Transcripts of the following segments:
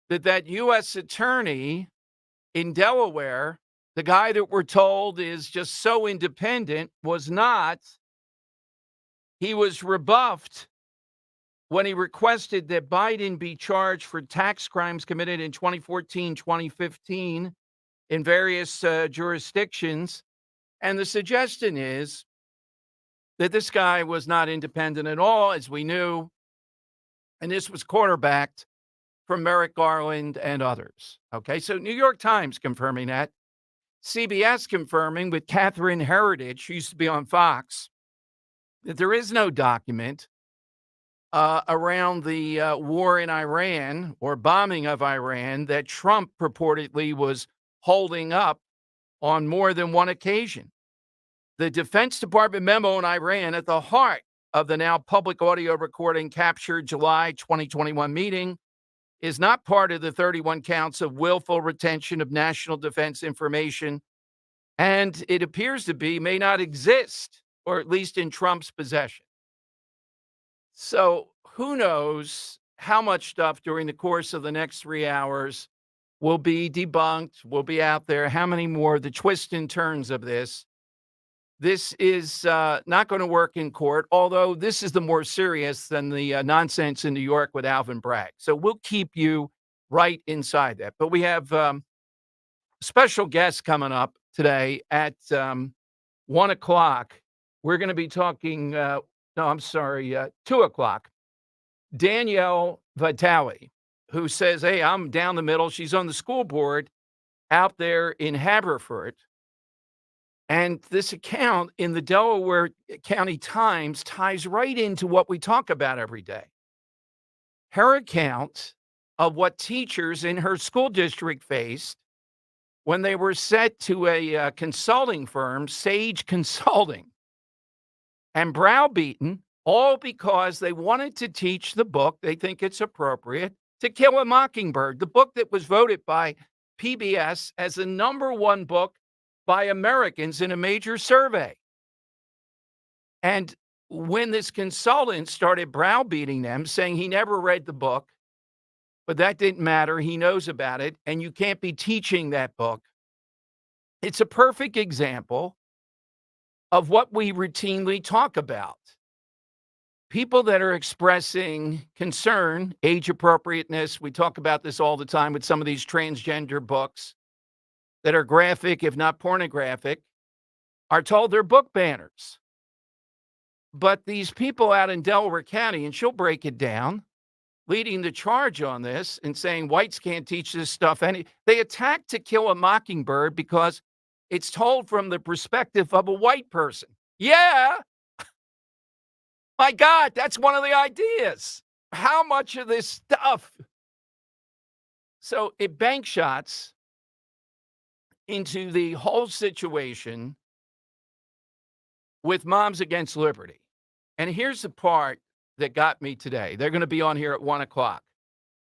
that U.S. attorney in Delaware, the guy that we're told is just so independent, was not. He was rebuffed when he requested that Biden be charged for tax crimes committed in 2014, 2015 in various jurisdictions. And the suggestion is that this guy was not independent at all, as we knew. And this was quarterbacked from Merrick Garland and others. Okay, so New York Times confirming that. CBS confirming with Catherine Heritage, who used to be on Fox, that there is no document around the war in Iran or bombing of Iran that Trump purportedly was holding up on more than one occasion. The Defense Department memo on Iran at the heart of the now public audio recording captured July 2021 meeting is not part of the 31 counts of willful retention of national defense information, and it appears to be may not exist, or at least in Trump's possession. So who knows how much stuff during the course of the next 3 hours will be debunked, will be out there, how many more, the twists and turns of this. This is not going to work in court, although this is the more serious than the nonsense in New York with Alvin Bragg. So we'll keep you right inside that. But we have special guests coming up today at 1 o'clock. We're going to be talking, 2 o'clock. Danielle Vitale, who says, hey, I'm down the middle. She's on the school board out there in Haverford. And this account in the Delaware County Times ties right into what we talk about every day. Her account of what teachers in her school district faced when they were sent to a consulting firm, Sage Consulting, and browbeaten, all because they wanted to teach the book, they think it's appropriate, To Kill a Mockingbird, the book that was voted by PBS as the #1 book by Americans in a major survey. And when this consultant started browbeating them, saying he never read the book, but that didn't matter, he knows about it, and you can't be teaching that book, it's a perfect example of what we routinely talk about. People that are expressing concern, age appropriateness, we talk about this all the time with some of these transgender books that are graphic, if not pornographic, are told they're book banners. But these people out in Delaware County, and she'll break it down, leading the charge on this and saying whites can't teach this stuff. They attack To Kill a Mockingbird because it's told from the perspective of a white person. Yeah. My God, that's one of the ideas. How much of this stuff? So it bank shots into the whole situation with Moms Against Liberty. And here's the part that got me today. They're going to be on here at 1 o'clock.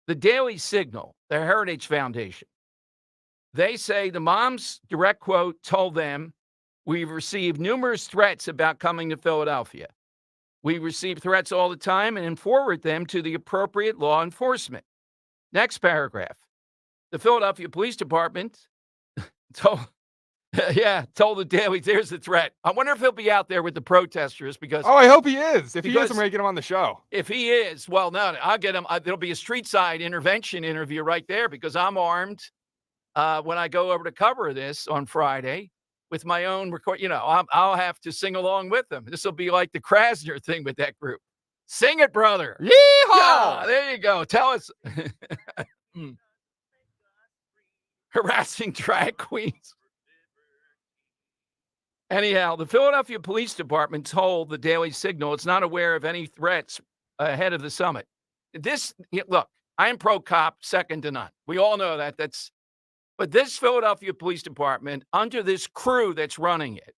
The Daily Signal, the Heritage Foundation, they say the moms, direct quote, told them, we've received numerous threats about coming to Philadelphia. We receive threats all the time and forward them to the appropriate law enforcement. Next paragraph. The Philadelphia Police Department told the Daily, there's the threat. I wonder if he'll be out there with the protesters because... Oh, I hope he is. If he is, I'm going to get him on the show. If he is, well, no, I'll get him. There'll be a street side intervention interview right there because I'm armed when I go over to cover this on Friday with my own record. You know, I'll have to sing along with them. This will be like the Krasner thing with that group. Sing it, brother. Yeehaw! Yeah, there you go. Tell us. Harassing drag queens. Anyhow, the Philadelphia Police Department told the Daily Signal it's not aware of any threats ahead of the summit. Look, I am pro-cop, second to none. We all know that. But this Philadelphia Police Department, under this crew that's running it,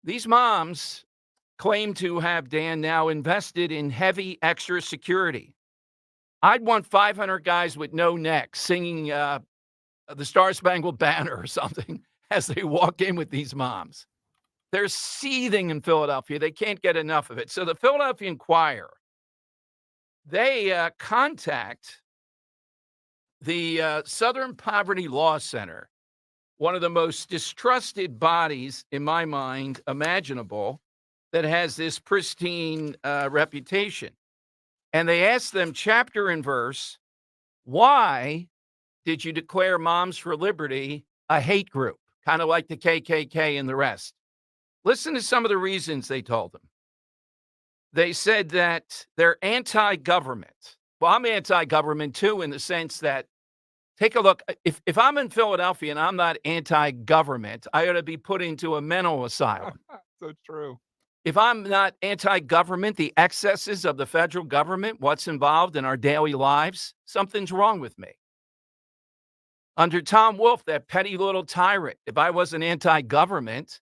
these moms claim to have, Dan, now invested in heavy extra security. I'd want 500 guys with no necks singing the Star Spangled Banner or something as they walk in with these moms. They're seething in Philadelphia. They can't get enough of it. So the Philadelphia Inquirer, they contact The Southern Poverty Law Center, one of the most distrusted bodies in my mind imaginable, that has this pristine reputation. And they asked them chapter and verse, why did you declare Moms for Liberty a hate group, kind of like the KKK and the rest? Listen to some of the reasons they told them. They said that they're anti-government. Well, I'm anti-government too, in the sense that, take a look. If I'm in Philadelphia and I'm not anti-government, I ought to be put into a mental asylum. So true. If I'm not anti-government, the excesses of the federal government, what's involved in our daily lives, something's wrong with me. Under Tom Wolf, that petty little tyrant, if I wasn't anti-government,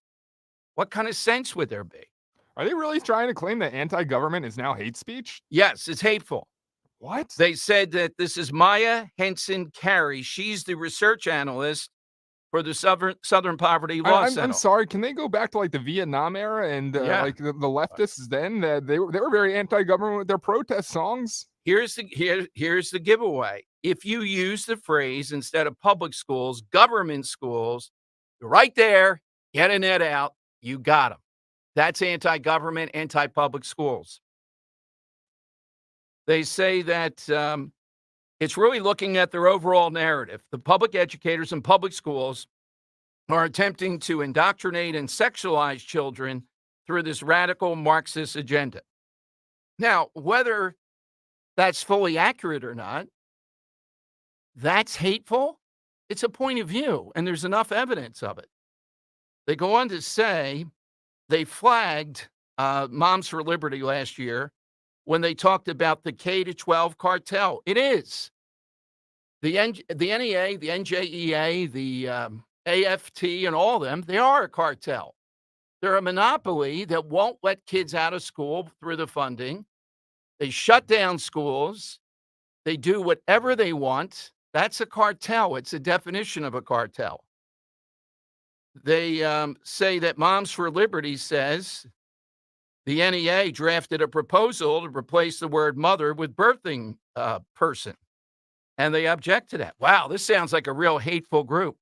what kind of sense would there be? Are they really trying to claim that anti-government is now hate speech? Yes, it's hateful. What? They said that this is Maya Henson Carey. She's the research analyst for the Southern Poverty Law Center. I'm sorry. Can they go back to like the Vietnam era and like the leftists then? That they were very anti-government with their protest songs. Here's the giveaway. If you use the phrase instead of public schools, government schools, right there, get a net out, you got them. That's anti-government, anti-public schools. They say that it's really looking at their overall narrative. The public educators and public schools are attempting to indoctrinate and sexualize children through this radical Marxist agenda. Now, whether that's fully accurate or not, that's hateful. It's a point of view, and there's enough evidence of it. They go on to say they flagged Moms for Liberty last year when they talked about the K-12 cartel. It is. The NEA, the NJEA, the AFT, and all of them, they are a cartel. They're a monopoly that won't let kids out of school through the funding. They shut down schools. They do whatever they want. That's a cartel. It's a definition of a cartel. They say that Moms for Liberty says the NEA drafted a proposal to replace the word mother with birthing person, and they object to that. Wow, this sounds like a real hateful group.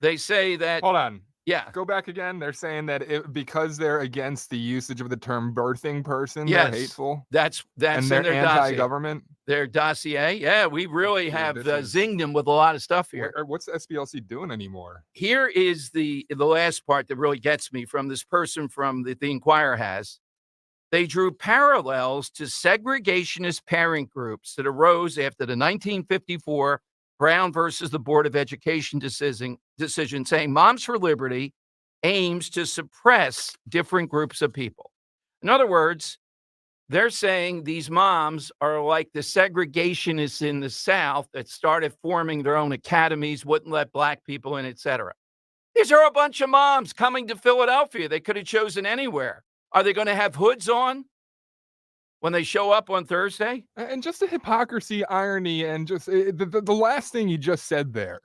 They say that... Hold on. Yeah. Go back again. They're saying that because they're against the usage of the term birthing person, Yes, they're hateful. That's And in they're their anti-government. Their dossier. Yeah, we really have zinged them with a lot of stuff here. What's the SPLC doing anymore? Here is the last part that really gets me from this person from the Inquirer has. They drew parallels to segregationist parent groups that arose after the 1954 Brown versus the Board of Education decision, saying Moms for Liberty aims to suppress different groups of people. In other words, they're saying these moms are like the segregationists in the South that started forming their own academies, wouldn't let black people in, etc. These are a bunch of moms coming to Philadelphia. They could have chosen anywhere. Are they going to have hoods on when they show up on Thursday? And just the hypocrisy, irony, and just the last thing you just said there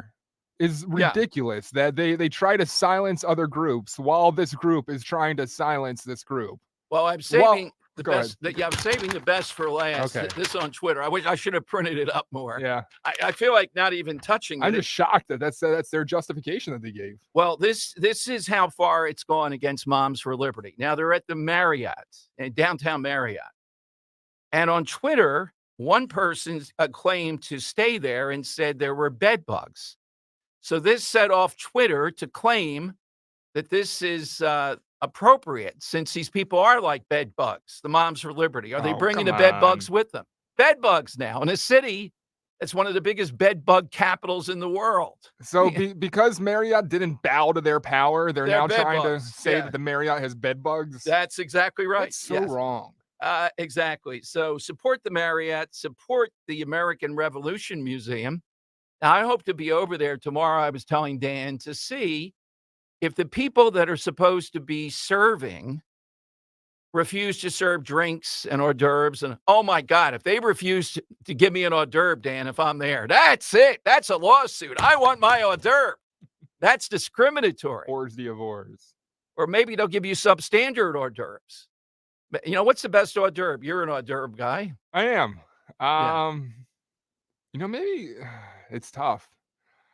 is ridiculous. Yeah. That they try to silence other groups while this group is trying to silence this group. Well, I'm saving the best. I'm saving the best for last. Okay. This on Twitter. I wish I should have printed it up more. Yeah. I feel like not even touching it. I'm just shocked that that's their justification that they gave. Well, this is how far it's gone against Moms for Liberty. Now they're at the Marriott, downtown Marriott. And on Twitter, one person claimed to stay there and said there were bed bugs. So this set off Twitter to claim that this is appropriate, since these people are like bed bugs, the Moms for Liberty. Are they bringing the bed bugs with them? Bed bugs now in a city that's one of the biggest bed bug capitals in the world. So because Marriott didn't bow to their power, they're now trying to say that the Marriott has bed bugs? That's exactly right. That's so wrong. Exactly. So support the Marriott, support the American Revolution Museum. Now, I hope to be over there tomorrow, I was telling Dan, to see if the people that are supposed to be serving refuse to serve drinks and hors d'oeuvres. And oh my God, if they refuse to give me an hors d'oeuvre, Dan, if I'm there, that's it. That's a lawsuit. I want my hors d'oeuvre. That's discriminatory. Hors d'oeuvres. Or maybe they'll give you substandard hors d'oeuvres. You know, what's the best hors d'oeuvre? You're an hors d'oeuvre guy. I am. Maybe it's tough.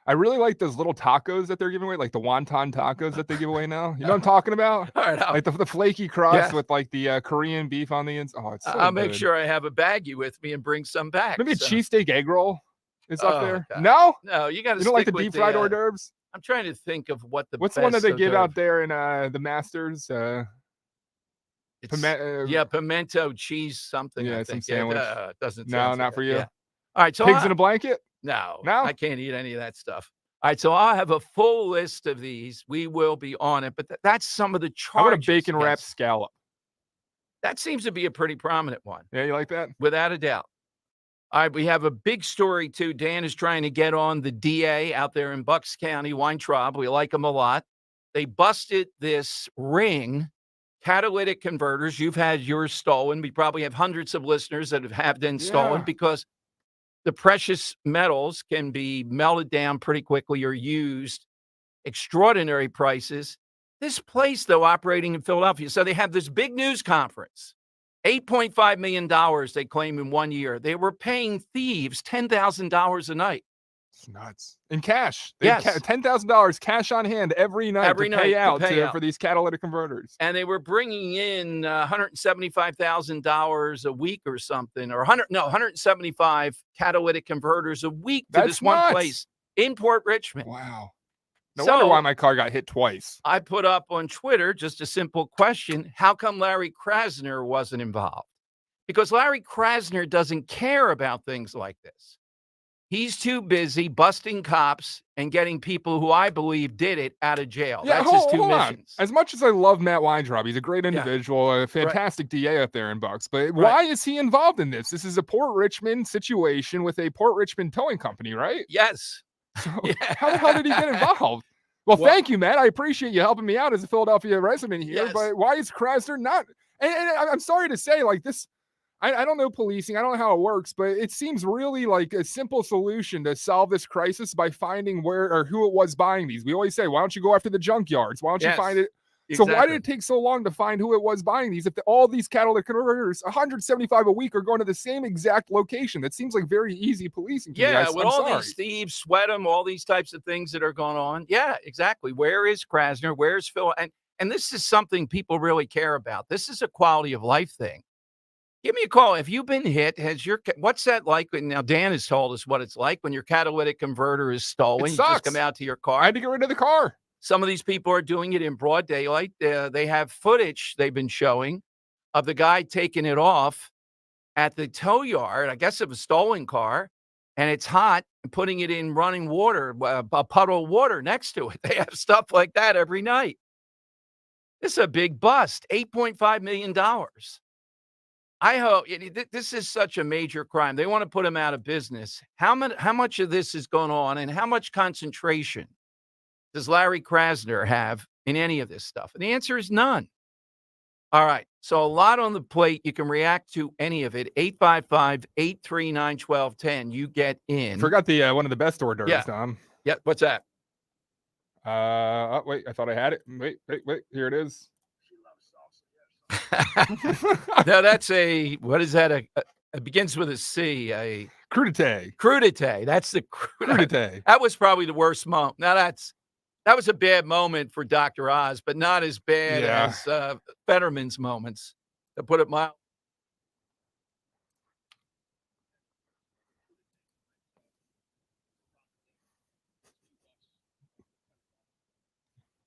I really like those little tacos that they're giving away, like the wonton tacos that they give away now. You know what I'm talking about? All right, Like the flaky crust yeah. with like the Korean beef on the inside. Oh, it's so I'll make good. sure I have a baggie with me and bring some back. Maybe a So, cheesesteak egg roll is up oh there. god, No? no, you got to You don't like stick the with deep fried the. hors d'oeuvres? I'm trying to think of what the What's the one that best they hors give d'oeuvre. out there in the Masters? It's pimento cheese something. I Yeah, some think. Yeah, sandwich. it doesn't No, sound so not good. for you. Yeah. All right, so Pigs in a blanket? no, No? I can't eat any of that stuff. All right, so I'll have a full list of these. We will be on it, but that's some of the How about a charges. bacon wrapped Yes, scallop? that seems to be a pretty prominent one, Yeah, you like that? without a doubt. All right, we have a big story too. Dan is trying to get on the DA out there in Bucks County, Weintraub. We like him a lot. They busted this ring, catalytic converters. You've had yours stolen. We probably have hundreds of listeners that have had them stolen Yeah. because the precious metals can be melted down pretty quickly or used extraordinary prices. This place, though, operating in Philadelphia. So they have this big news conference. $8.5 million they claim in 1 year. They were paying thieves $10,000 a night. It's nuts. In cash. Yes. $10,000 cash on hand every night Every to night pay to out pay out. for these catalytic converters. And they were bringing in $175,000 a week or something, or 175 catalytic converters a week to That's this one nuts. place in Port Richmond. Wow. No wonder why my car got hit twice. I put up on Twitter just a simple question. How come Larry Krasner wasn't involved? Because Larry Krasner doesn't care about things like this. He's too busy busting cops and getting people who I believe did it out of jail. Yeah, That's his two hold on. missions. As much as I love Matt Weintraub, he's a great individual, a fantastic DA up there in Bucks. But why is he involved in this? This is a Port Richmond situation with a Port Richmond towing company, right? Yes. So how the hell did he get involved? Well, thank you, Matt. I appreciate you helping me out as a Philadelphia resident here. Yes. But why is Krasner not? And I'm sorry to say, like this, I don't know policing. I don't know how it works, but it seems really like a simple solution to solve this crisis by finding where or who it was buying these. We always say, why don't you go after the junkyards? Why don't you find it? So why did it take so long to find who it was buying these? If all these catalytic converters, 175 a week, are going to the same exact location, that seems like very easy policing. With all these thieves, sweat them, all these types of things that are going on. Yeah, exactly. Where is Krasner? Where's Phil? And this is something people really care about. This is a quality of life thing. Give me a call. If you've been hit, what's that like? Now, Dan has told us what it's like when your catalytic converter is stolen. It You sucks. just come out to your car. I had to get rid of the car. Some of these people are doing it in broad daylight. They have footage they've been showing of the guy taking it off at the tow yard, I guess of a stolen car, and it's hot, and putting it in running water, a puddle of water next to it. They have stuff like that every night. This is a big bust, $8.5 million. I hope this is such a major crime. They want to put him out of business. How much of this is going on, and how much concentration does Larry Krasner have in any of this stuff? And the answer is none. All right. So a lot on the plate. You can react to any of it. 855-839-1210. You get in. Forgot the one of the best hors d'oeuvres, Tom. Yeah. What's that? Oh, wait. I thought I had it. Wait. Here it is. No, that's what is that? It begins with a C. A crudité. Crudité. That's the crudité. That was probably the worst moment. Now that was a bad moment for Dr. Oz, but not as bad as Fetterman's moments, to put it mild.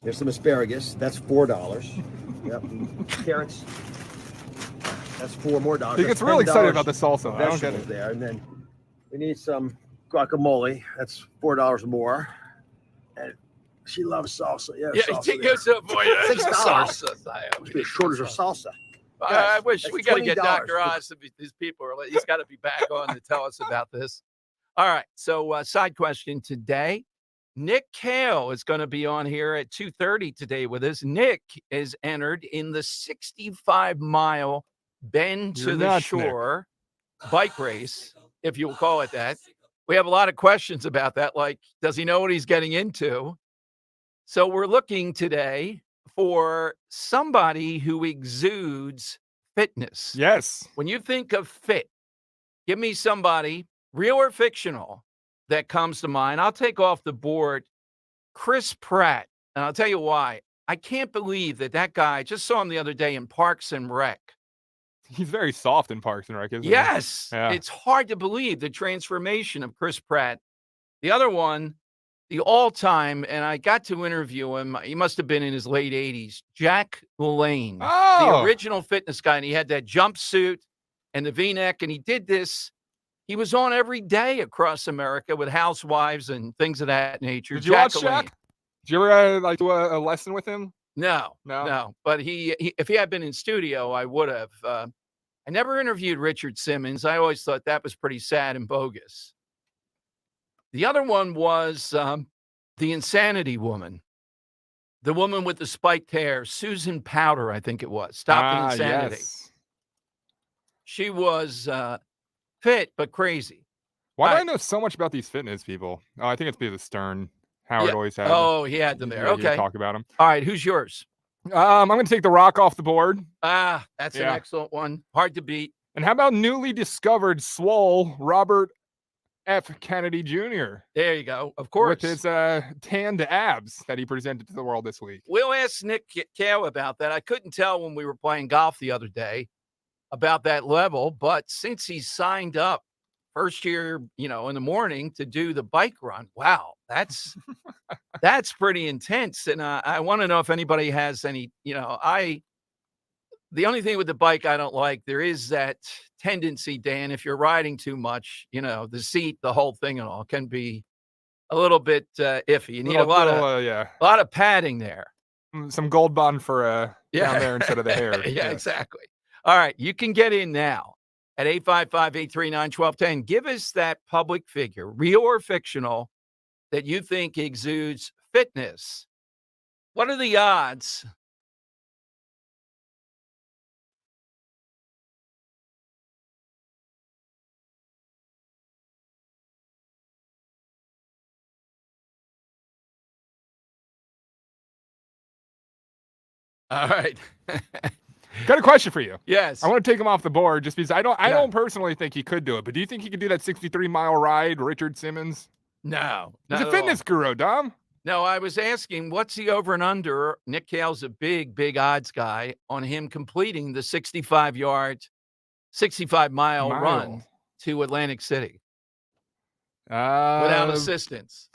There's some asparagus. That's $4. Yep. Carrots. That's $4 more. He gets really excited about the salsa. I don't get it. There, and then we need some guacamole. That's $4 more. And she loves salsa. Yeah, salsa he goes up for you. $6. Shortage of salsa. I wish we got to get $20. Dr. Oz. These people he's got to be back on to tell us about this. All right. So side question today. Nick Kale is going to be on here at 2:30 today with us. Nick is entered in the 65-mile Bend to the Shore bike race, if you'll call it that. We have a lot of questions about that, like, does he know what he's getting into? So we're looking today for somebody who exudes fitness. Yes. When you think of fit, give me somebody real or fictional, that comes to mind. I'll take off the board Chris Pratt, and I'll tell you why. I can't believe that guy, I just saw him the other day in Parks and Rec. He's very soft in Parks and Rec, isn't he? Yes, Yeah. it's hard to believe the transformation of Chris Pratt. The other one, the all-time, and I got to interview him, he must have been in his late 80s, Jack LaLanne, the Oh! original fitness guy, and he had that jumpsuit and the V-neck, and he did this. He was on every day across America with housewives and things of that nature. Did you watch LaLanne. Shaq? Did you ever, like, do a lesson with him? No, No? no, but he if he had been in studio, I would have. I never interviewed Richard Simmons. I always thought that was pretty sad and bogus. The other one was, the Insanity Woman. The woman with the spiked hair, Susan Powter, I think it was. Stop the Insanity. Yes. She was, fit but crazy. Why do All I know so much about these fitness people? Oh, I think it's because of Stern. Howard Yeah. always had. Oh, he had them there. He would Okay. talk about him. All right, who's yours? I'm going to take The Rock off the board. Ah, that's an Yeah. excellent one. Hard to beat. And how about newly discovered swole Robert F. Kennedy Jr. There you go. Of course. with his tanned abs that he presented to the world this week. We'll ask Nick Kale about that. I couldn't tell when we were playing golf the other day about that level, but since he's signed up first year, in the morning to do the bike run, wow, that's pretty intense. And I want to know if anybody has any, the only thing with the bike I don't like, there is that tendency, Dan, if you're riding too much, the seat, the whole thing and all can be a little bit iffy. You need a lot of padding there. Some Gold Bond for down there instead of the hair. Yeah, exactly. All right, you can get in now at 855-839-1210. Give us that public figure, real or fictional, that you think exudes fitness. What are the odds? All right. Got a question for you. Yes. I want to take him off the board just because I don't personally think he could do it. But do you think he could do that 63-mile ride, Richard Simmons? No. He's a fitness guru, Dom. No, I was asking, what's the over and under? Nick Kale's a big, big odds guy on him completing the 65-mile run to Atlantic City without assistance.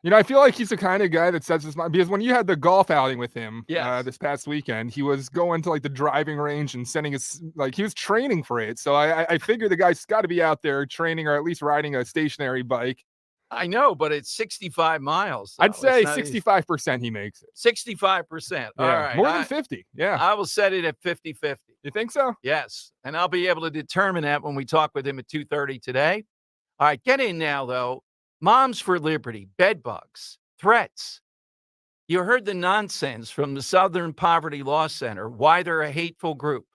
I feel like he's the kind of guy that sets his mind, because when you had the golf outing with him this past weekend, he was going to the driving range and sending his, he was training for it. So I figure the guy's got to be out there training or at least riding a stationary bike. I know, but it's 65 miles. I'd say 65% he makes it. 65%. All right. More than 50. Yeah. I will set it at 50-50. You think so? Yes. And I'll be able to determine that when we talk with him at 2:30 today. All right. Get in now, though. Moms for Liberty, bedbugs, threats. You heard the nonsense from the Southern Poverty Law Center, why they're a hateful group.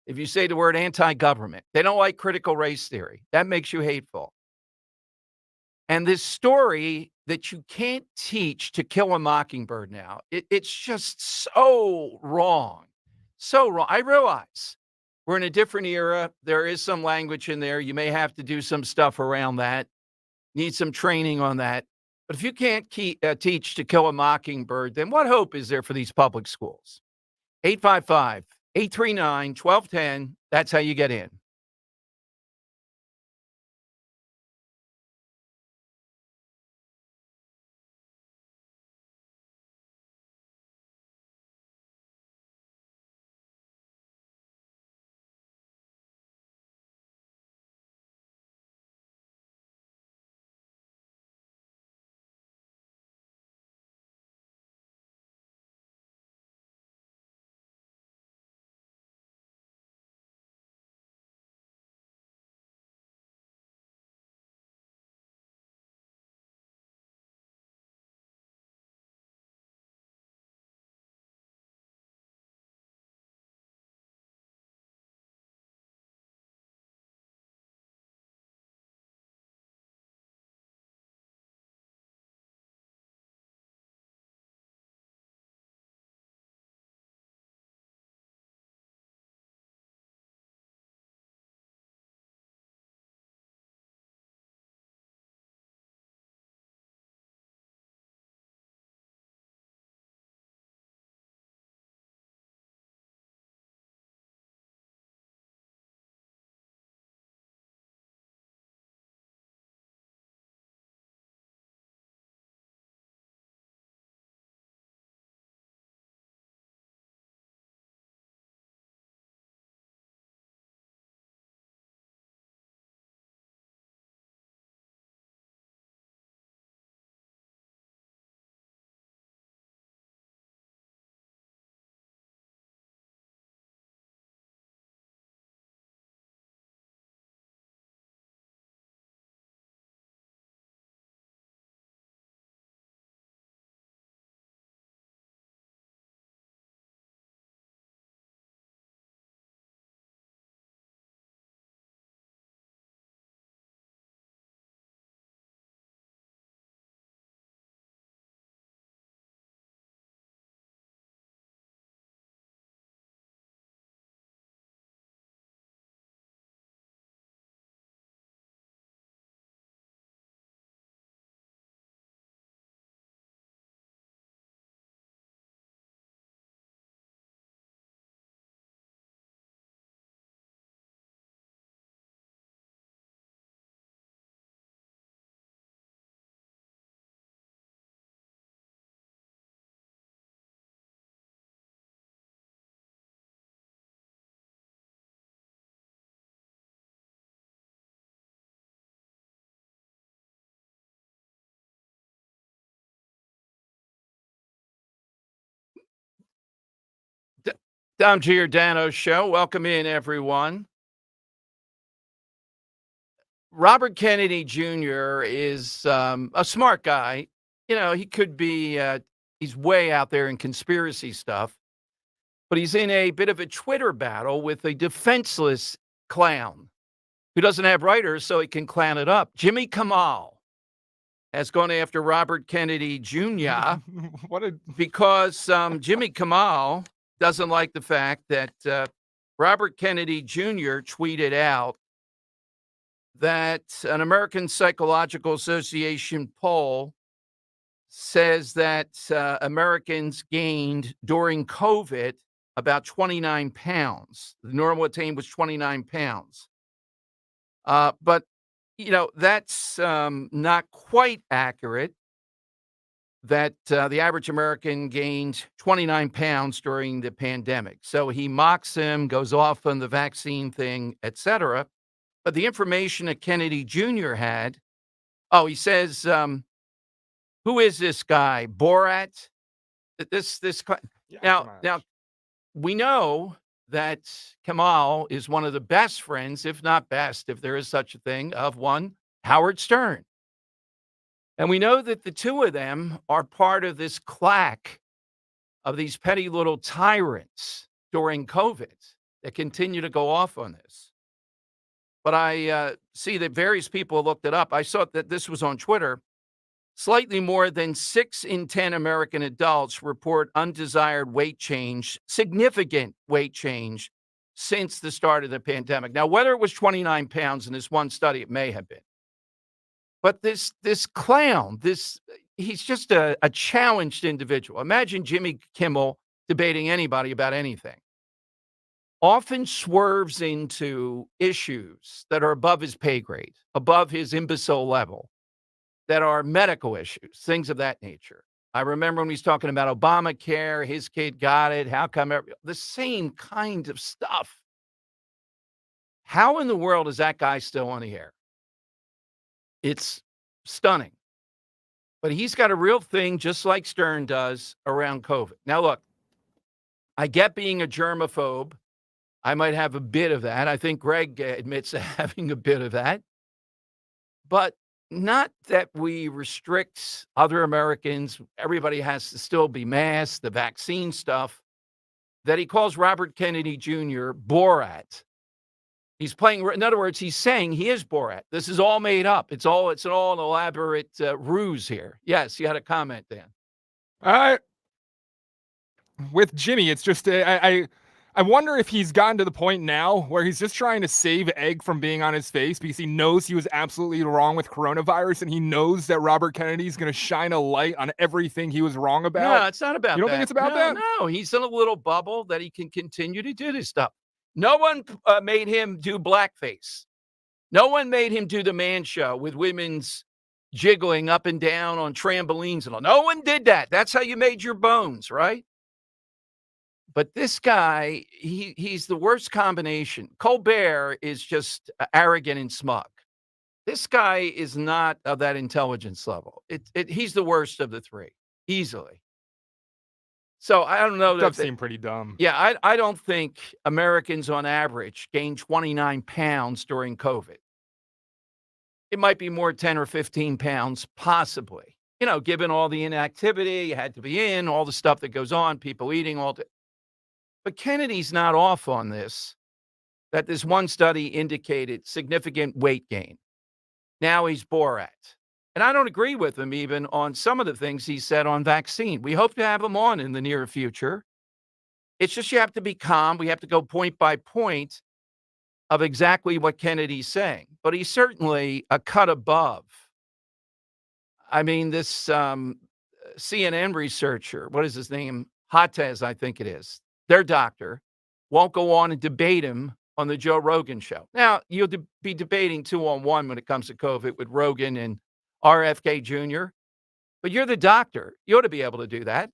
If you say the word anti-government, they don't like critical race theory. That makes you hateful. And this story that you can't teach To Kill a Mockingbird now, it's just so wrong. So wrong. I realize we're in a different era. There is some language in there. You may have to do some stuff around that. Need some training on that. But if you can't teach To Kill a Mockingbird, then what hope is there for these public schools? 855-839-1210. That's how you get in. Dom Giordano Show. Welcome in, everyone. Robert Kennedy Jr. is a smart guy. You know, he could be, he's way out there in conspiracy stuff, but he's in a bit of a Twitter battle with a defenseless clown who doesn't have writers, so he can clown it up. Jimmy Kimmel has gone after Robert Kennedy Jr. because Jimmy Kimmel doesn't like the fact that Robert Kennedy Jr. tweeted out that an American Psychological Association poll says that Americans gained during COVID about 29 pounds. The normal attained was 29 pounds. But, you know, that's not quite accurate, that the average American gained 29 pounds during the pandemic. So he mocks him, goes off on the vaccine thing, etc. But the information that Kennedy Jr. had, he says, who is this guy? Borat? Now, we know that Kimmel is one of the best friends, if not best, if there is such a thing, of one Howard Stern. And we know that the two of them are part of this claque of these petty little tyrants during COVID that continue to go off on this. But I see that various people looked it up. I saw that this was on Twitter. Slightly more than 6 in 10 American adults report undesired weight change, significant weight change, since the start of the pandemic. Now, whether it was 29 pounds in this one study, it may have been. But this clown, he's just a challenged individual. Imagine Jimmy Kimmel debating anybody about anything. Often swerves into issues that are above his pay grade, above his imbecile level, that are medical issues, things of that nature. I remember when he was talking about Obamacare, his kid got it, how come the same kind of stuff. How in the world is that guy still on the air? It's stunning. But he's got a real thing, just like Stern does, around COVID. Now, look, I get being a germaphobe. I might have a bit of that. I think Greg admits to having a bit of that. But not that we restrict other Americans. Everybody has to still be masked, the vaccine stuff. That he calls Robert Kennedy Jr. Borat. He's playing, in other words, he's saying he is Borat. This is all made up. It's all an elaborate ruse here. Yes, you had a comment, Dan. With Jimmy, it's just I wonder if he's gotten to the point now where he's just trying to save egg from being on his face because he knows he was absolutely wrong with coronavirus, and he knows that Robert Kennedy's going to shine a light on everything he was wrong about. No, it's not about that. You don't think it's about that? No, he's in a little bubble that he can continue to do this stuff. No one made him do blackface. No one made him do the man show with women's jiggling up and down on trampolines and all. No one did that. That's how you made your bones, right? But this guy, he's the worst combination. Colbert is just arrogant and smug. This guy is not of that intelligence level. He's the worst of the three, easily. So I don't know. That does seem pretty dumb. Yeah, I don't think Americans on average gain 29 pounds during COVID. It might be more 10 or 15 pounds, possibly. You know, given all the inactivity, you had to be in, all the stuff that goes on, people eating all day. But Kennedy's not off on this, that this one study indicated significant weight gain. Now he's Borat. And I don't agree with him even on some of the things he said on vaccine. We hope to have him on in the near future. It's just you have to be calm. We have to go point by point of exactly what Kennedy's saying. But he's certainly a cut above. I mean, this CNN researcher, what is his name? Hattez, I think it is. Their doctor won't go on and debate him on the Joe Rogan show. Now, you'll be debating 2-on-1 when it comes to COVID with Rogan and RFK Jr., but you're the doctor. You ought to be able to do that.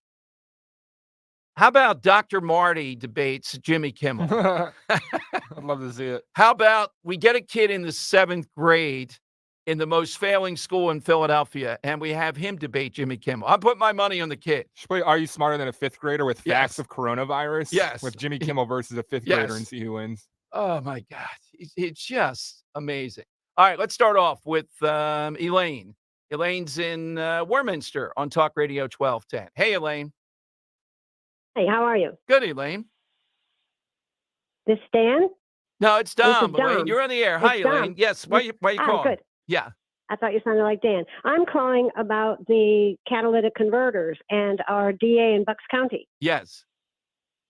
How about Dr. Marty debates Jimmy Kimmel? I'd love to see it. How about we get a kid in the 7th grade in the most failing school in Philadelphia, and we have him debate Jimmy Kimmel. I put my money on the kid. Should we play Are You Smarter Than a Fifth Grader with facts Yes. of coronavirus? Yes. With Jimmy Kimmel versus a fifth grader and Yes. see who wins. Oh, my God. It's just amazing. All right, let's start off with Elaine. Elaine's in Warminster on Talk Radio 1210. Hey, Elaine. Hey, how are you? Good, Elaine. This Dan? No, it's This is Dom, Elaine. Dom. You're on the air. Hi, It's Dom. Elaine. Yes, why you calling? Good. Yeah. I thought you sounded like Dan. I'm calling about the catalytic converters and our DA in Bucks County. Yes.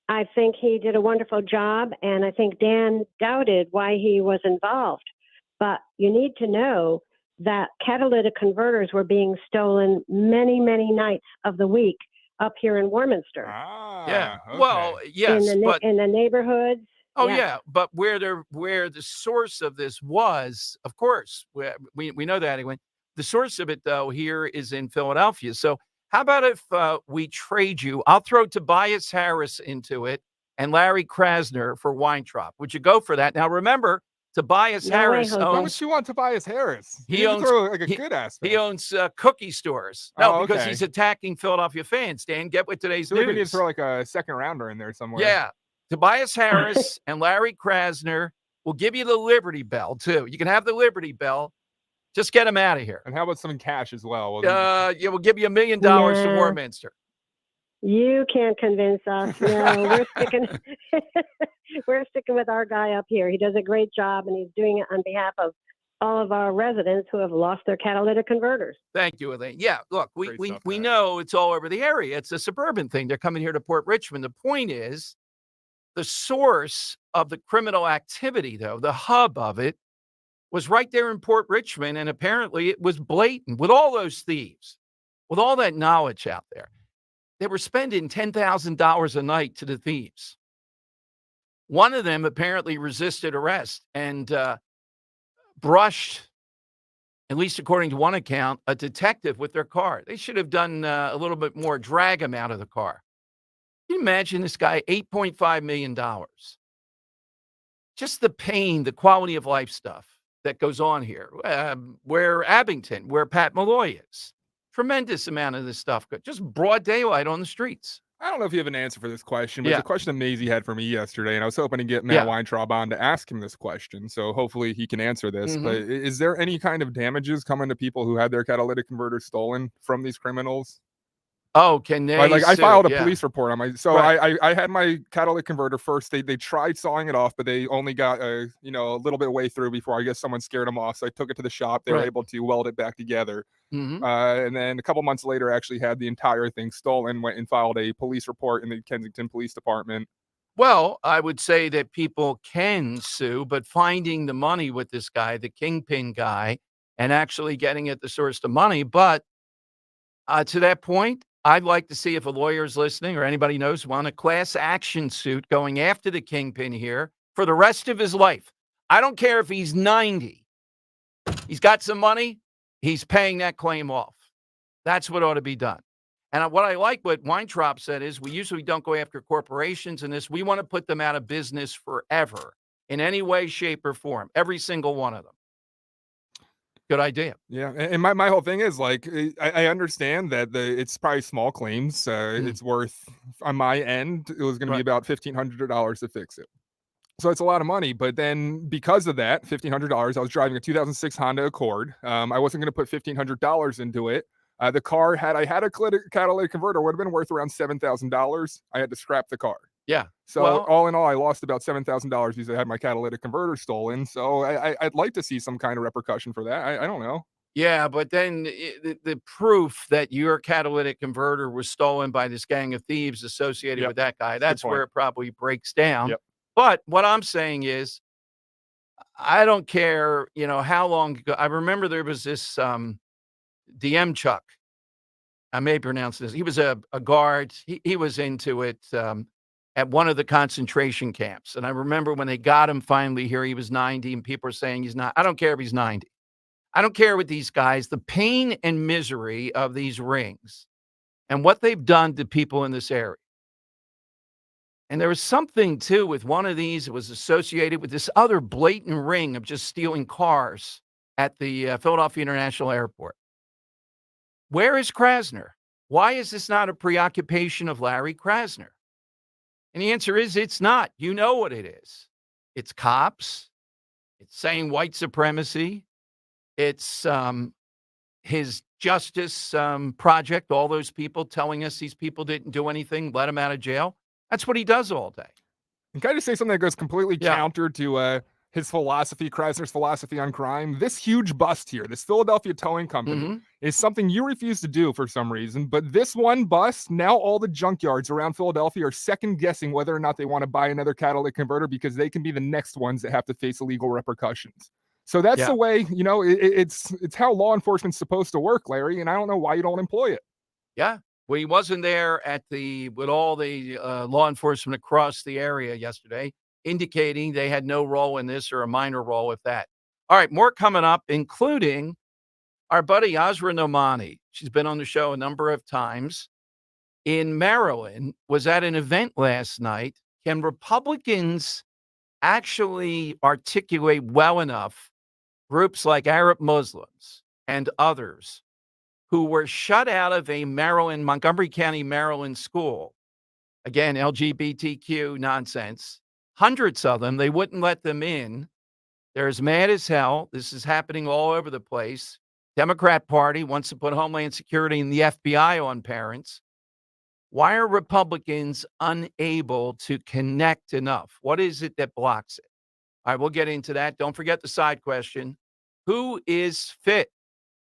I think he did a wonderful job, and I think Dan doubted why he was involved. But you need to know that catalytic converters were being stolen many, many nights of the week up here in Warminster. Yeah. Okay. Well, yes, but in the neighborhoods. oh yeah, but where the source of this was, of course, we know that anyway. The source of it though here is in Philadelphia. So how about if we trade you? I'll throw Tobias Harris into it and Larry Krasner for Weintraub. Would you go for that? Now remember, Tobias No way, Harris Jose. Why would owns you want Tobias Harris? He You need to owns- throw like a he- good aspect. he owns cookie stores. No, Oh, because okay. he's attacking Philadelphia fans. Dan, get with today's So we need to news. throw like a second rounder in there somewhere. Yeah. Tobias Harris and Larry Krasner will give you the Liberty Bell, too. You can have the Liberty Bell. Just get him out of here. And how about some cash as well? Yeah, we'll give you $1 million to Nah. Warminster. You can't convince us. No, we're sticking with our guy up here. He does a great job, and he's doing it on behalf of all of our residents who have lost their catalytic converters. Thank you, Elaine. Yeah, look, Great we stuff, we Matt. know it's all over the area. It's a suburban thing. They're coming here to Port Richmond. The point is, the source of the criminal activity, though, the hub of it, was right there in Port Richmond, and apparently it was blatant with all those thieves, with all that knowledge out there. They were spending $10,000 a night to the thieves. One of them apparently resisted arrest and brushed, at least according to one account, a detective with their car. They should have done a little bit more, drag him out of the car. Can you imagine this guy, $8.5 million? Just the pain, the quality of life stuff that goes on here. Where Abington, where Pat Malloy is. Tremendous amount of this stuff. Just broad daylight on the streets. I don't know if you have an answer for this question, but Yeah. it's a question that Maisie had for me yesterday, and I was hoping to get Matt Yeah. Weintraub on to ask him this question. So hopefully he can answer this. Mhm. But is there any kind of damages coming to people who had their catalytic converters stolen from these criminals? Oh, can they? Like I sue? filed a Yeah. police report on my. So Right. I had my catalytic converter first. They tried sawing it off, but they only got a little bit way through before I guess someone scared them off. So I took it to the shop. They were Right. able to weld it back together. Mhm. And then a couple months later, I actually had the entire thing stolen. Went and filed a police report in the Kensington Police Department. Well, I would say that people can sue, but finding the money with this guy, the kingpin guy, and actually getting at the source of money. But to that point, I'd like to see if a lawyer's listening or anybody knows one, a class action suit going after the kingpin here for the rest of his life. I don't care if he's 90. He's got some money. He's paying that claim off. That's what ought to be done. And what I like what Weintraub said is we usually don't go after corporations in this. We want to put them out of business forever in any way, shape, or form. Every single one of them. Good idea. Yeah, and my whole thing is like I understand that it's probably small claims. It's worth on my end. It was going to be Right. about $1,500 to fix it. So it's a lot of money, but then because of that $1,500, I was driving a 2006 Honda Accord. I wasn't going to put $1,500 into it. The car had a catalytic converter would have been worth around $7,000. I had to scrap the car. Yeah. So Well- all in all, I lost about $7,000 because I had my catalytic converter stolen. So I'd like to see some kind of repercussion for that. I don't know. Yeah, but then the proof that your catalytic converter was stolen by this gang of thieves associated Yep. with that guy, Good that's point. where it probably breaks down. Yep. But what I'm saying is, I don't care, how long ago. I remember there was this DM Chuck. I may pronounce this. He was a guard. He was into it at one of the concentration camps. And I remember when they got him finally here, he was 90, and people are saying he's not. I don't care if he's 90. I don't care with these guys, the pain and misery of these rings and what they've done to people in this area. And there was something, too, with one of these that was associated with this other blatant ring of just stealing cars at the Philadelphia International Airport. Where is Krasner? Why is this not a preoccupation of Larry Krasner? And the answer is it's not. You know what it is. It's cops. It's saying white supremacy. It's his justice project, all those people telling us these people didn't do anything, let them out of jail. That's what he does all day. And can I just say something that goes completely Yeah. counter to his philosophy, Krasner's philosophy on crime? This huge bust here, this Philadelphia towing company, is something you refuse to do for some reason. But this one bust, now all the junkyards around Philadelphia are second guessing whether or not they want to buy another catalytic converter because they can be the next ones that have to face illegal repercussions. So that's the way, you know, it's how law enforcement's supposed to work, Larry. And I don't know why you don't employ it. Yeah. Well, he wasn't there with all the law enforcement across the area yesterday, indicating they had no role in this or a minor role with that. All right, more coming up, including our buddy Azra Nomani. She's been on the show a number of times. In Maryland, was at an event last night. Can Republicans actually articulate well enough groups like Arab Muslims and others who were shut out of a Montgomery County, Maryland school? Again, LGBTQ nonsense. Hundreds of them, they wouldn't let them in. They're as mad as hell. This is happening all over the place. Democrat Party wants to put Homeland Security and the FBI on parents. Why are Republicans unable to connect enough? What is it that blocks it? All right, we'll get into that. Don't forget the side question. Who is fit?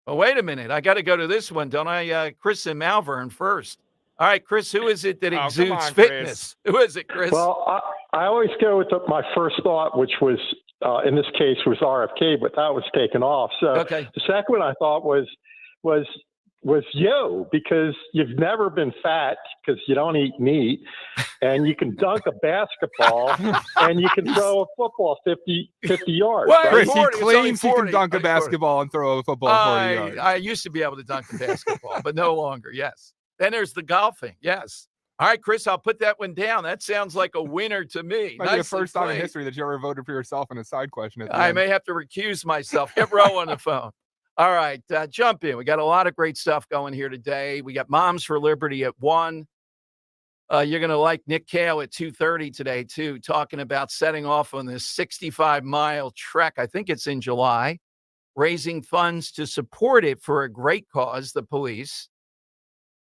Oh, wait a minute. I got to go to this one, don't I? Chris and Malvern first. All right, Chris, who is it that exudes fitness? Who is it, Chris? Well, I always go with my first thought, which was, in this case, was RFK, but that was taken off. So Okay. The second one I thought was yo, because you've never been fat because you don't eat meat, and you can dunk a basketball, and you can throw a football 50 yards. Well, right? Chris, 40, he it's only claims he 40. can dunk a basketball and throw a football 40 yards. I used to be able to dunk a basketball, but no longer. Yes. Then there's the golfing. Yes. All right, Chris, I'll put that one down. That sounds like a winner to me. Might be the first time in history that you ever voted for yourself in a side question. At the I end. may have to recuse myself. Get Ro on the phone. All right, jump in. We got a lot of great stuff going here today. We got Moms for Liberty at 1. You're going to like Nick Kale at 2:30 today, too, talking about setting off on this 65-mile trek. I think it's in July, raising funds to support it for a great cause, the police,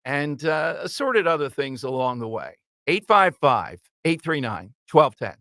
and assorted other things along the way. 855-839-1210.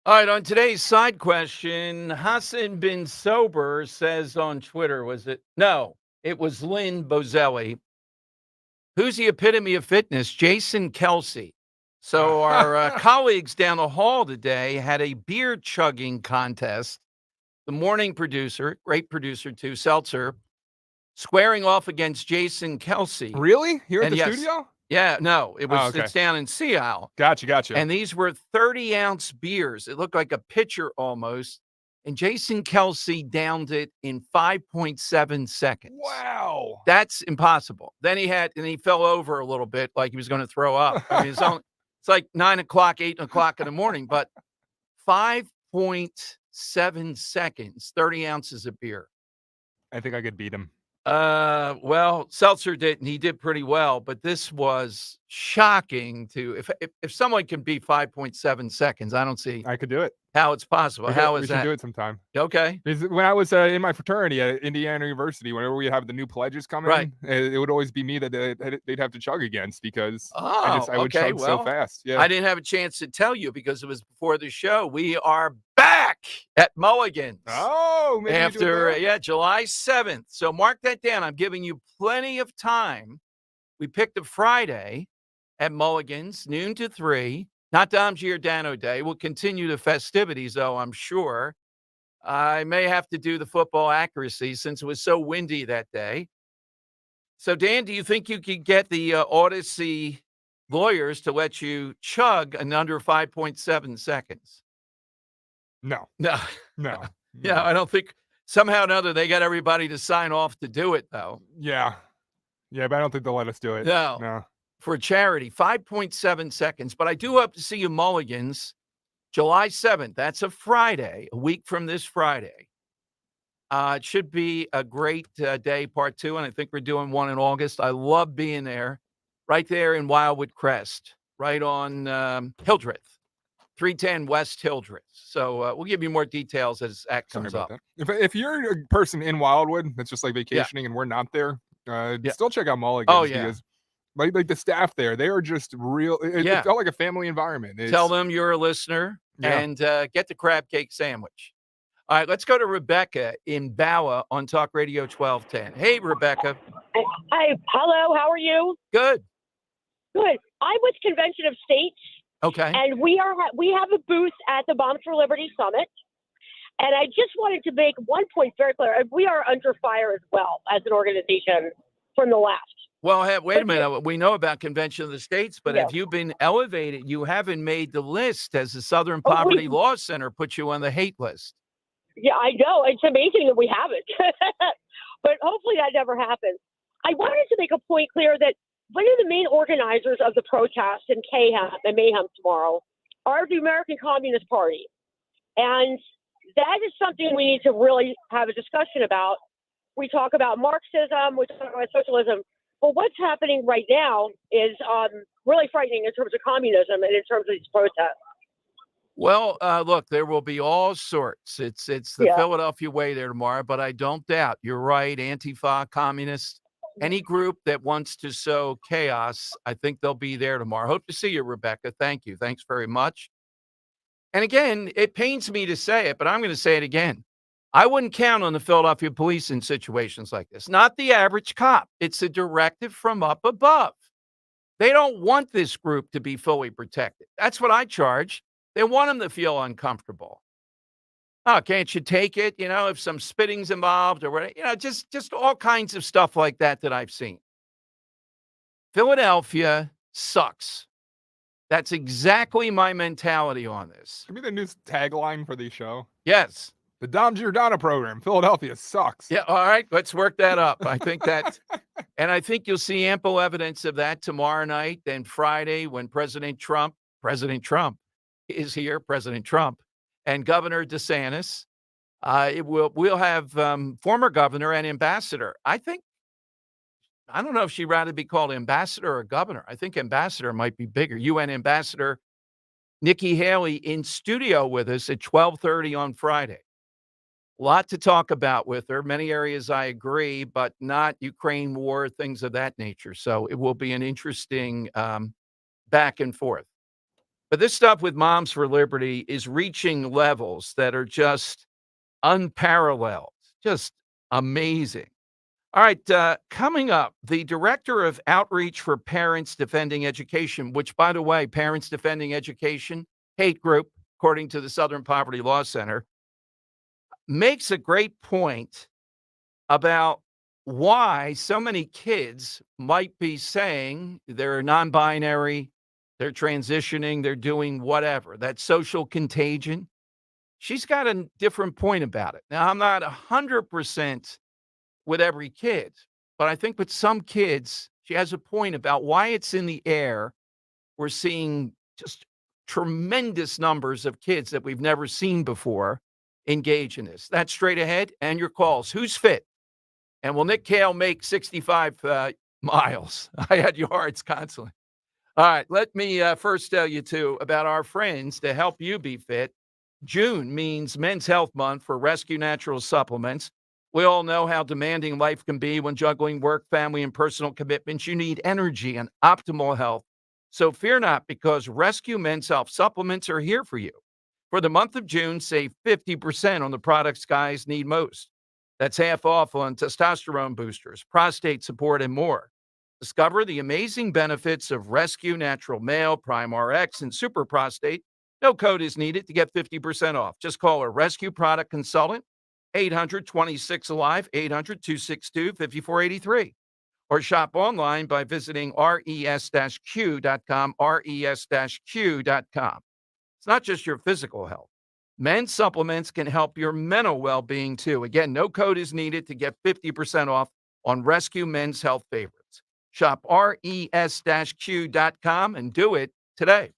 All right, on today's side question, Hassan bin Sober says on Twitter, it was Lynn Bozelli. Who's the epitome of fitness? Jason Kelsey. So our colleagues down the hall today had a beer chugging contest. The morning producer, great producer too, Seltzer, squaring off against Jason Kelsey. Really? Here at And the yes, studio? Yeah, no, okay. it's down in Seattle. Gotcha. And these were 30-ounce beers. It looked like a pitcher almost. And Jason Kelsey downed it in 5.7 seconds. Wow. That's impossible. Then he fell over a little bit like he was going to throw up. I mean, it's like 9 o'clock, 8 o'clock in the morning, but 5.7 seconds, 30 ounces of beer. I think I could beat him. Well, Seltzer did, and he did pretty well, but this was shocking if someone can beat 5.7 seconds, I don't see I could do it. how it's possible. How is we that? should do it sometime. Okay. Because when I was in my fraternity at Indiana University, whenever we have the new pledges come Right. in, it would always be me that they'd have to chug against because Oh, I would okay. chug so fast. Yeah. I didn't have a chance to tell you because it was before the show. We are back at Mulligan's. Oh, maybe you do it After, there? July 7th. So mark that down. I'm giving you plenty of time. We picked a Friday at Mulligan's, noon to 3. Not Dom Giordano Day. We'll continue the festivities, though, I'm sure. I may have to do the football accuracy since it was so windy that day. So, Dan, do you think you could get the Odyssey lawyers to let you chug in under 5.7 seconds? No. No. No. Yeah, I don't think somehow or another they got everybody to sign off to do it, though. Yeah. Yeah, but I don't think they'll let us do it. No. For charity, 5.7 seconds. But I do hope to see you Mulligan's July 7th. That's a Friday, a week from this Friday. It should be a great day, part 2, and I think we're doing one in August. I love being there, right there in Wildwood Crest, right on Hildreth, 310 West Hildreth. So we'll give you more details as that comes up. That. If you're a person in Wildwood that's just like vacationing and we're not there, still check out Mulligan's. Oh, yeah. Because like the staff there, they are just real. It felt like a family environment. Tell them you're a listener and get the crab cake sandwich. All right, let's go to Rebecca in Bowa on Talk Radio 1210. Hey, Rebecca. Hi. Hello. How are you? Good. Good. I'm with Convention of States. Okay. And we have a booth at the Moms for Liberty Summit. And I just wanted to make one point very clear. We are under fire as well as an organization from the left. Well, wait a minute. We know about Convention of the States, but have you been elevated? You haven't made the list as the Southern Poverty Law Center put you on the hate list. Yeah, I know. It's amazing that we haven't. But hopefully that never happens. I wanted to make a point clear that one of the main organizers of the protest and mayhem tomorrow are the American Communist Party. And that is something we need to really have a discussion about. We talk about Marxism, we talk about socialism, but what's happening right now is really frightening in terms of communism and in terms of these protests. Well, look, there will be all sorts. It's the Philadelphia way there tomorrow, but I don't doubt you're right. Antifa, communists, any group that wants to sow chaos, I think they'll be there tomorrow. Hope to see you, Rebecca. Thank you. Thanks very much. And again, it pains me to say it, but I'm going to say it again. I wouldn't count on the Philadelphia police in situations like this. Not the average cop. It's a directive from up above. They don't want this group to be fully protected. That's what I charge. They want them to feel uncomfortable. Oh, can't you take it? If some spitting's involved or whatever, just all kinds of stuff like that I've seen. Philadelphia sucks. That's exactly my mentality on this. Give me the new tagline for the show. Yes. The Dom Giordano program. Philadelphia sucks. Yeah. All right. Let's work that up. I think and I think you'll see ample evidence of that tomorrow night and Friday when President Trump is here, President Trump, and Governor DeSantis. We'll have former governor and ambassador. I don't know if she'd rather be called ambassador or governor. I think ambassador might be bigger. UN Ambassador Nikki Haley in studio with us at 12:30 on Friday. A lot to talk about with her. Many areas I agree, but not Ukraine war, things of that nature. So it will be an interesting back and forth. But this stuff with Moms for Liberty is reaching levels that are just unparalleled, just amazing. All right, coming up, the director of outreach for Parents Defending Education, which, by the way, Parents Defending Education, hate group, according to the Southern Poverty Law Center, makes a great point about why so many kids might be saying they're non binary, they're transitioning, they're doing whatever, that social contagion. She's got a different point about it. Now, I'm not 100% with every kid, but I think with some kids, she has a point about why it's in the air. We're seeing just tremendous numbers of kids that we've never seen before engage in this. That's straight ahead and your calls. Who's fit? And will Nick Cale make 65 miles? I had yards constantly. All right, let me first tell you, too, about our friends to help you be fit. June means Men's Health Month for Rescue Natural Supplements. We all know how demanding life can be when juggling work, family, and personal commitments. You need energy and optimal health. So fear not, because Rescue Men's Health Supplements are here for you. For the month of June, save 50% on the products guys need most. That's half off on testosterone boosters, prostate support, and more. Discover the amazing benefits of Rescue Natural Male, Prime RX, and Super Prostate. No code is needed to get 50% off. Just call a Rescue Product Consultant, 800-26-ALIVE, 800-262-5483. Or shop online by visiting res-q.com, res-q.com. It's not just your physical health. Men's supplements can help your mental well-being, too. Again, no code is needed to get 50% off on Rescue Men's Health Favorites. Shop res-q.com and do it today.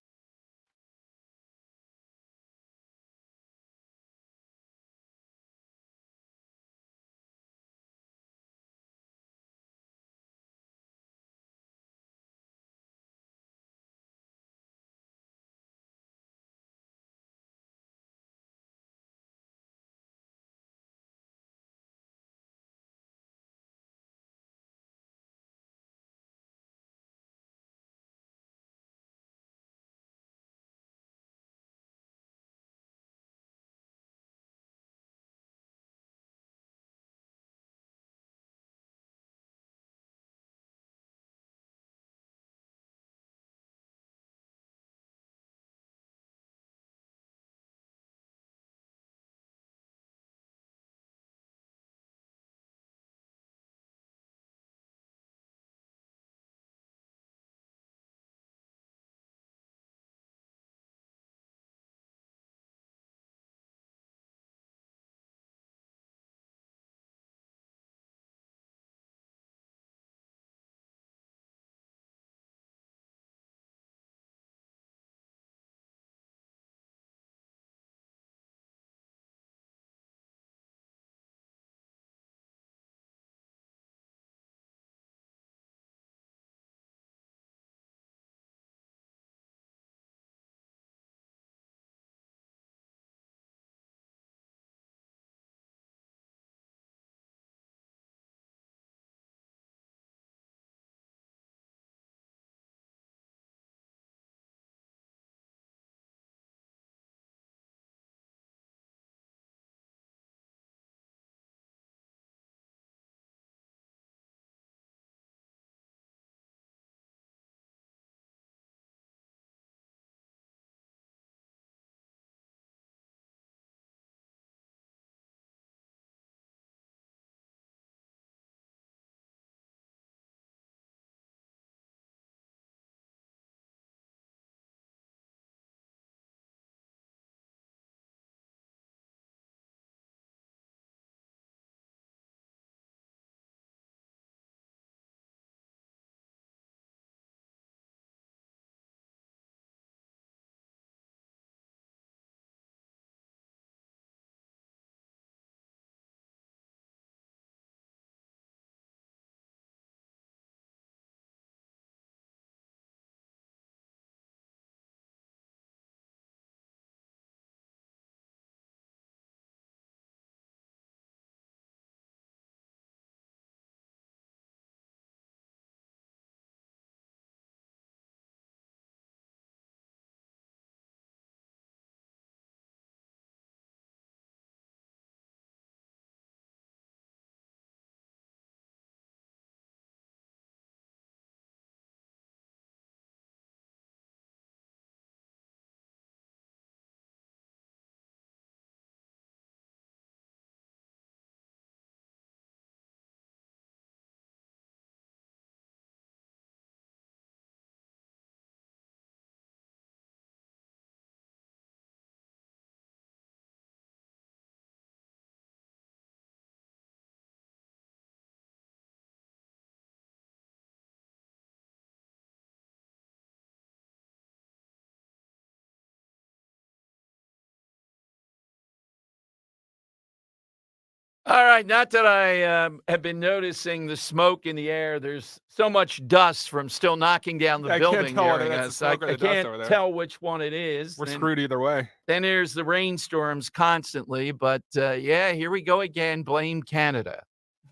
All right, not that I have been noticing the smoke in the air. There's so much dust from still knocking down the I can't building tell whether near that's the us. smoke or I the dust can't over there. tell which one it is. We're And screwed either way. then there's the rainstorms constantly. But yeah, here we go again. Blame Canada.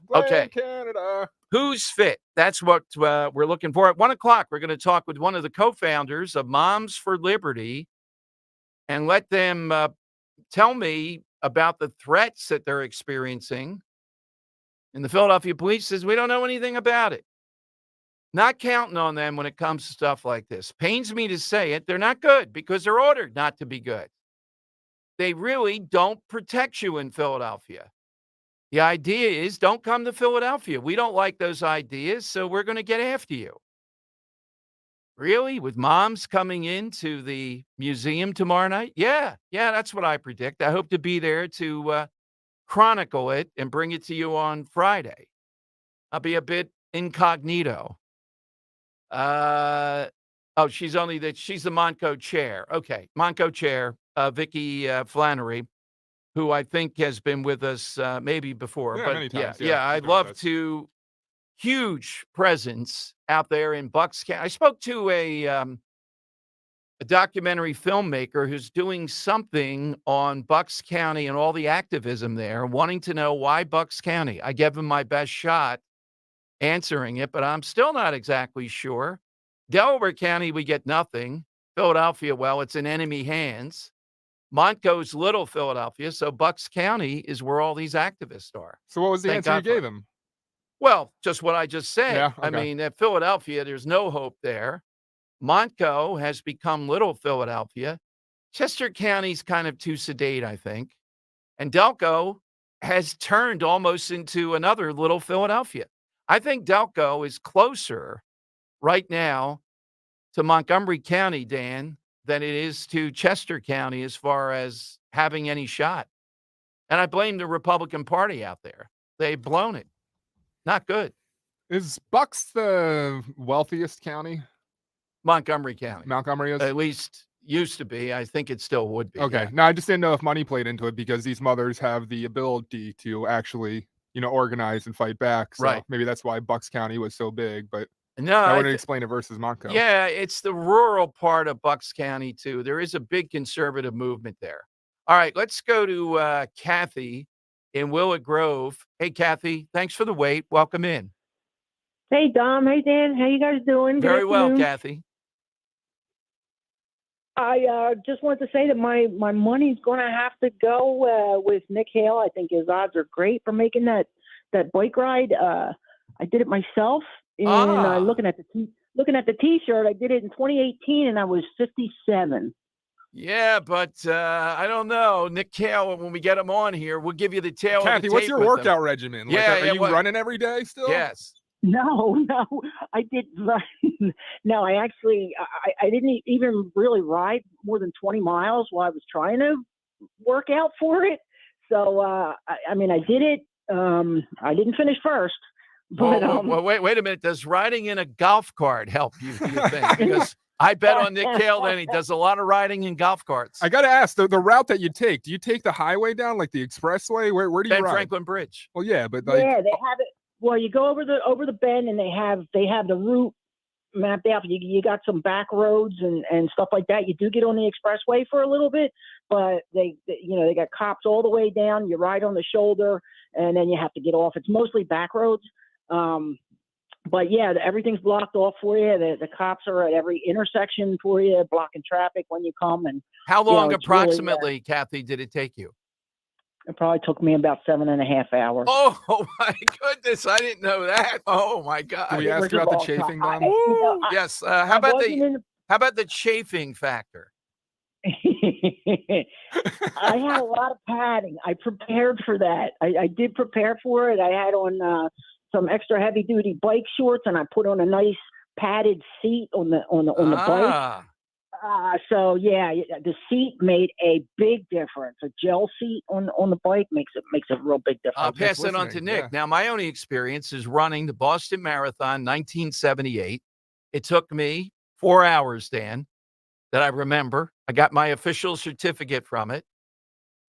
Blame Okay. Canada. Who's fit? That's what we're looking for. At 1 o'clock, we're going to talk with one of the co-founders of Moms for Liberty and let them tell me about the threats that they're experiencing. And the Philadelphia police says, we don't know anything about it. Not counting on them when it comes to stuff like this. Pains me to say it. They're not good because they're ordered not to be good. They really don't protect you in Philadelphia. The idea is don't come to Philadelphia. We don't like those ideas, so we're going to get after you. Really? With moms coming into the museum tomorrow night? Yeah, that's what I predict. I hope to be there to chronicle it and bring it to you on Friday. I'll be a bit incognito. She's the Monco chair. Okay, Monco chair, Vicky Flannery, who I think has been with us maybe before. Yeah, but many times. yeah, She's I'd been with love us. to. Huge presence out there in Bucks County. I spoke to a documentary filmmaker who's doing something on Bucks County and all the activism there, wanting to know why Bucks County. I gave him my best shot answering it, but I'm still not exactly sure. Delaware County, we get nothing. Philadelphia, well, it's in enemy hands. Montgo's Little Philadelphia, so Bucks County is where all these activists are. So what was the Thank answer you God for gave it. him? Well, just what I just said. Yeah, I okay. mean, at Philadelphia, there's no hope there. Montco has become Little Philadelphia. Chester County's kind of too sedate, I think. And Delco has turned almost into another Little Philadelphia. I think Delco is closer right now to Montgomery County, Dan, than it is to Chester County as far as having any shot. And I blame the Republican Party out there. They've blown it. Not good. Is Bucks the wealthiest county? Montgomery County. Montgomery is? At least used to be. I think it still would be. Okay. Yeah. No, I just didn't know if money played into it because these mothers have the ability to actually, organize and fight back. So Right. maybe that's why Bucks County was so big, but No, that wouldn't explain it versus Montco. Yeah, it's the rural part of Bucks County, too. There is a big conservative movement there. All right, let's go to Kathy in Willett Grove. Hey, Kathy, thanks for the wait. Welcome in. Hey, Dom. Hey, Dan. How you guys doing? Good Very well, afternoon. Kathy. I just wanted to say that my money's going to have to go with Nick Hale. I think his odds are great for making that bike ride. I did it myself, and looking at the T-shirt, I did it in 2018, and I was 57. Yeah, but I don't know. Nick Hale, when we get him on here, we'll give you the tail of the Kathy, what's tape your with workout him. regimen? Yeah, are you running every day still? Yes. No, I didn't run. No, I didn't even really ride more than 20 miles while I was trying to work out for it. So, I did it. I didn't finish first. But, well, wait a minute. Does riding in a golf cart help you, do you think? Because I bet on Nick Hale then he does a lot of riding in golf carts. I got to ask, the route that you take, do you take the highway down, like the expressway? Where do you Ben ride? Franklin Bridge. Well, yeah, but yeah, they have it. Well, you go over the bend, and they have the route mapped out. You got some back roads and stuff like that. You do get on the expressway for a little bit, but they got cops all the way down. You ride on the shoulder, and then you have to get off. It's mostly back roads. But yeah, everything's blocked off for you. The cops are at every intersection for you, blocking traffic when you come. And how long it's approximately, really, Kathy, did it take you? It probably took me about 7.5 hours. Oh my goodness, I didn't know that. Oh my God. Can we ask you about the chafing, Don? Yes. How about the chafing factor? I had a lot of padding. I prepared for that. I did prepare for it. I had on some extra heavy duty bike shorts, and I put on a nice padded seat on the bike. So yeah, the seat made a big difference. A gel seat on the bike makes a real big difference. I'll pass it on to Nick. Yeah. Now, my only experience is running the Boston Marathon 1978. It took me 4 hours, Dan, that I remember. I got my official certificate from it.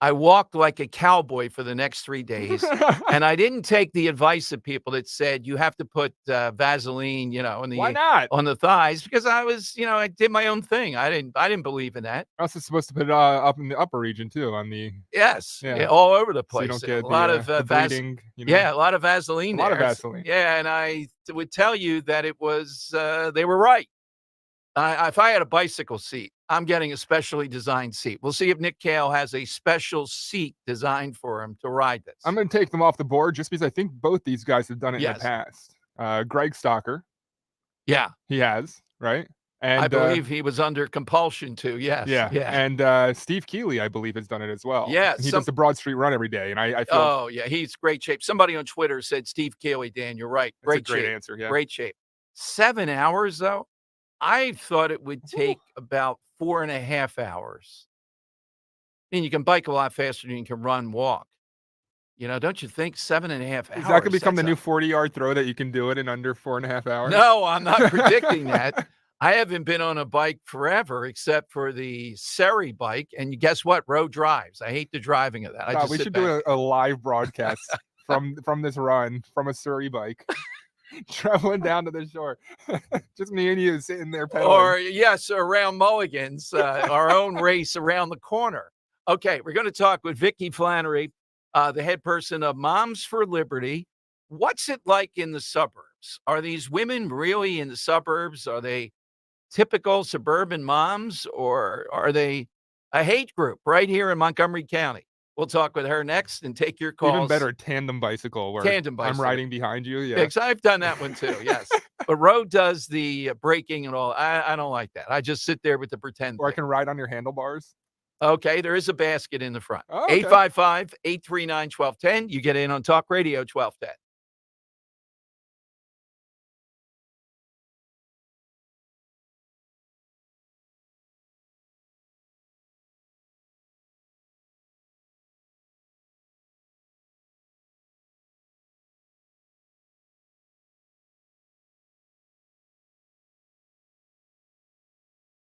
I walked like a cowboy for the next 3 days, and I didn't take the advice of people that said you have to put Vaseline, Why not? on the thighs because I was, I did my own thing. I didn't believe in that. You're also supposed to put it up in the upper region too, on the Yes, yeah, all over the so you place. don't A get lot of the bleeding. yeah, a lot of Vaseline a lot of there. Vaseline. Yeah, and I would tell you that it was they were right. If I had a bicycle seat, I'm getting a specially designed seat. We'll see if Nick Cale has a special seat designed for him to ride this. I'm going to take them off the board just because I think both these guys have done it in the Yes. past. Greg Stalker, Yeah, he has, right? And I believe he was under compulsion to. Yes. yeah, Yeah. and Steve Keeley, I believe, has done it as well. Yeah, And he does the Broad Street Run every day, and I feel Oh, yeah, he's great shape. Somebody on Twitter said Steve Keeley, Dan, you're right. that's a Great great shape. answer. Yeah, Great shape. 7 hours, though? I thought it would take about 4.5 hours. I mean, you can bike a lot faster than you can run, walk. Don't you think 7.5 hours? Is that going to become the That's new 40-yard throw that you can do it in under 4.5 hours? No, I'm not predicting that. I haven't been on a bike forever except for the Seri bike, and guess what? Road drives. I hate the driving of that. I God, just we sit should back. do a live broadcast from this run from a Surrey bike, traveling down to the shore. Just me and you sitting there pedaling. Or, yes, around Mulligan's, our own race around the corner. Okay, we're going to talk with Vicki Flannery, the head person of Moms for Liberty. What's it like in the suburbs? Are these women really in the suburbs? Are they typical suburban moms, or are they a hate group right here in Montgomery County? We'll talk with her next and take your calls. Even better, tandem bicycle where Tandem I'm bicycle. riding behind you. Yeah, Yeah, 'cause I've done that one too, yes. But Road does the braking and all. I don't like that. I just sit there with the pretend or I thing. can ride on your handlebars. Okay, there is a basket in the front. Oh, okay. 855-839-1210. You get in on Talk Radio 1210.